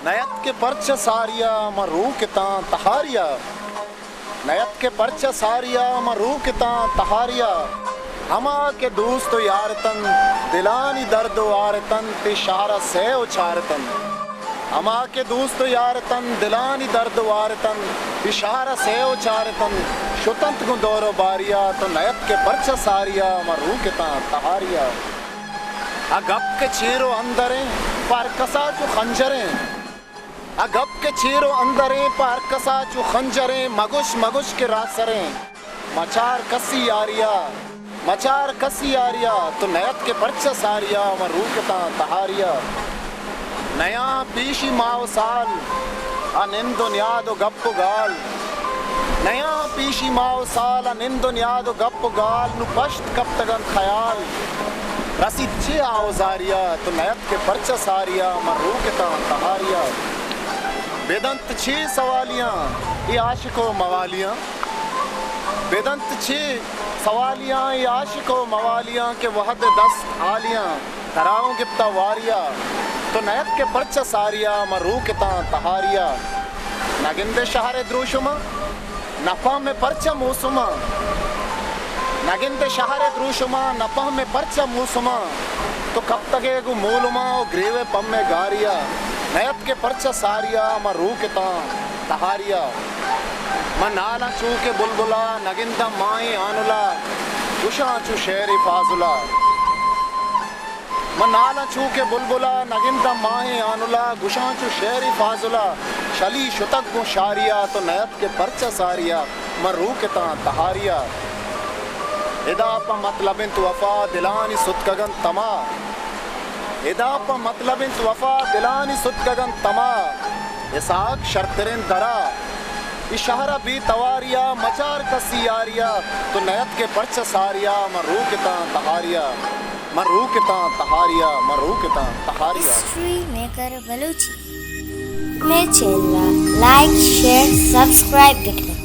नयत के परच सारिया मरू किता तहारिया नयत के परच सारिया मरू किता तहारिया हमा के दोस्त यार तन दिलानी दर्द वार तन तिशारा से उछार तन हमा के दोस्त यार तन दिलानी दर्द वार तन इशारा से उचार तन शुतंत को दौरो बारिया तो नयत के परच सारिया मरू किता तहारिया अगप के चीरो अंदरे पार कसा चु खंजरे अगप के चीरो अंदरे पार कसा चु खंजरे मगुश मगुश के रासरे मचार कसी आरिया तो नयत के परच सारिया मरू किता तहारिया नया पीशी माव साल अनिंदो न्यादो गप्पु गाल नया पीशी माव साल अनिंदो न्यादो गप्पु गाल नु पश्त कब तगन ख्याल रसी चे आवजारिया तो नयत के परच सारिया मरू किता तहारिया बेदंत छे सवालियां ये आशिको मवालियां बेदंत छे सवालियां ये आशिको मवालियां के वहद दस्त आलियां कराऊं गिप्ता वारिया तो नयत के परच सारिया मरू किता तहारिया नगिंदे शहर द्रुशुमा नफा में परच मूसुमा नगिंदे शहर द्रुशुमा नफा में परच मूसुमा तो कब तके गु मूलुमा ओ ग्रेवे पम में गारिया नयत के परच सारिया मरू किता तहारिया मनाला चू के बुलबुला नगिंदा माई आनुला गुशा चू शेरी फाजुला मनाला चू के बुलबुला नगिंदा माए आनुला गुशाचु शेरी फाजुला शली शुतक गु शारिया तो नयत के परच सारिया मरू किता तहारिया इदापा मतलबिन तु वफा दिलानी सुतगन तमा इदापा मतलबिन तु वफा दिलानी सुतगन तमा इसाक शर्तरिन दरा इशारा भी तवारिया मचार कसी आरिया तो नयत के परच सारिया मरू किता तहारिया मरू किता तहारिया हिस्ट्री मेकर बलूची मेरे चैनल लाइक शेयर सब्सक्राइब करें।